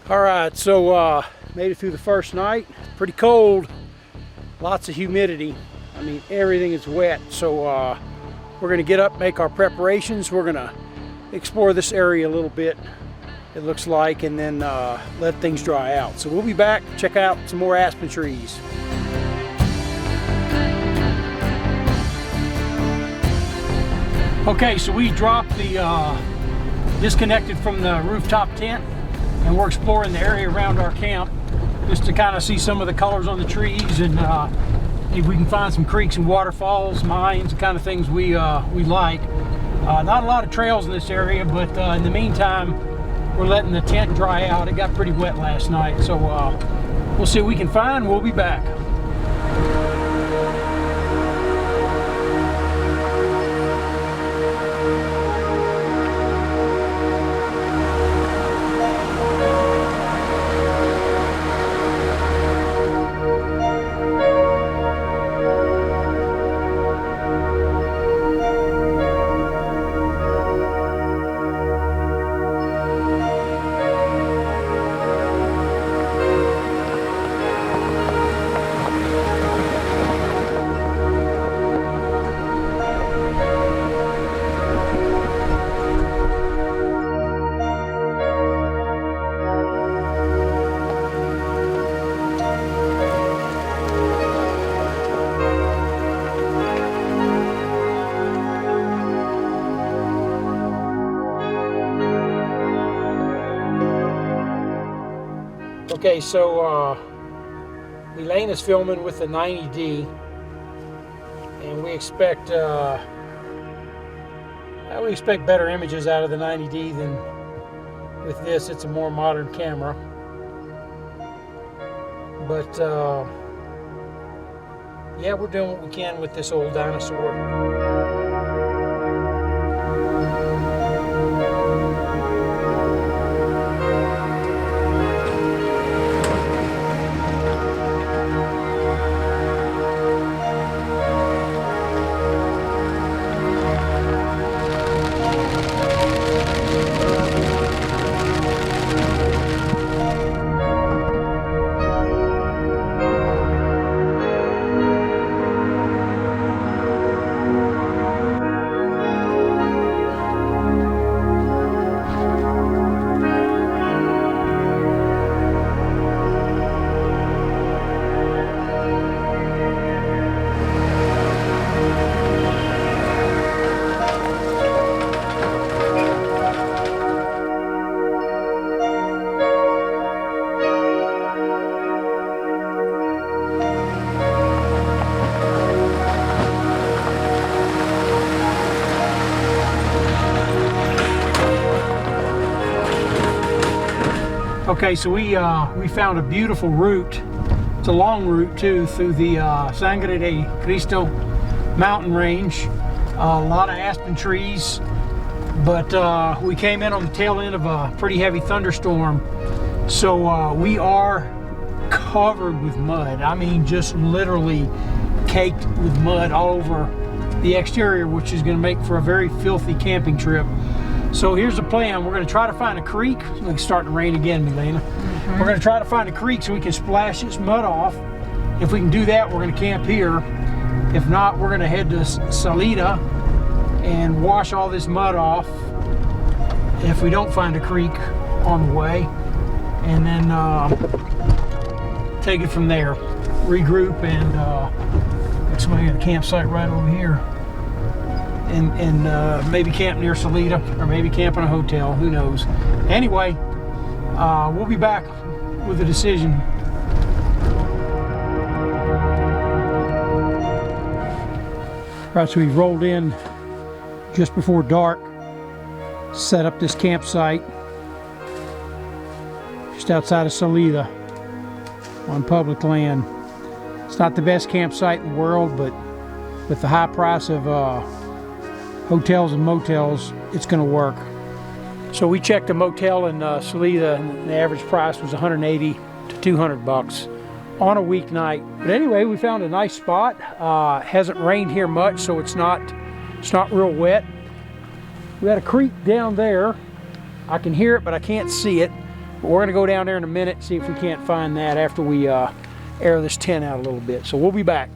All right, so made it through the first night. Pretty cold, lots of humidity. I mean, everything is wet. So we're gonna get up, make our preparations. We're gonna explore this area a little bit, it looks like, and then let things dry out. So we'll be back, check out some more aspen trees. Okay, so we dropped the disconnected from the rooftop tent, and we're exploring the area around our camp just to kind of see some of the colors on the trees, and if we can find some creeks and waterfalls, mines, the kind of things we like. Not a lot of trails in this area, but in the meantime, we're letting the tent dry out. It got pretty wet last night, so we'll see what we can find. We'll be back. Okay, so Elaine is filming with the 90D, and we expect better images out of the 90D than with this. It's a more modern camera, but yeah, we're doing what we can with this old dinosaur. Okay, so we found a beautiful route. It's a long route too, through the Sangre de Cristo mountain range. A lot of aspen trees, but we came in on the tail end of a pretty heavy thunderstorm, so we are covered with mud. I mean, just literally caked with mud all over the exterior, which is going to make for a very filthy camping trip. So here's the plan. We're going to try to find a creek. It's starting to rain again, Milena. We're going to try to find a creek so we can splash this mud off. If we can do that, we're going to camp here. If not, we're going to head to Salida and wash all this mud off if we don't find a creek on the way, and then take it from there. Regroup, and got somebody at a campsite right over here. And maybe camp near Salida, or maybe camp in a hotel, who knows. Anyway, we'll be back with a decision. All right, so we've rolled in just before dark, set up this campsite just outside of Salida on public land. It's not the best campsite in the world, but with the high price of hotels and motels, it's going to work. So we checked a motel in Salida, and the average price was $180 to $200 on a weeknight. But anyway, we found a nice spot. Hasn't rained here much, so it's not real wet. We got a creek down there. I can hear it, but I can't see it. But we're gonna go down there in a minute, see if we can't find that after we air this tent out a little bit. So we'll be back.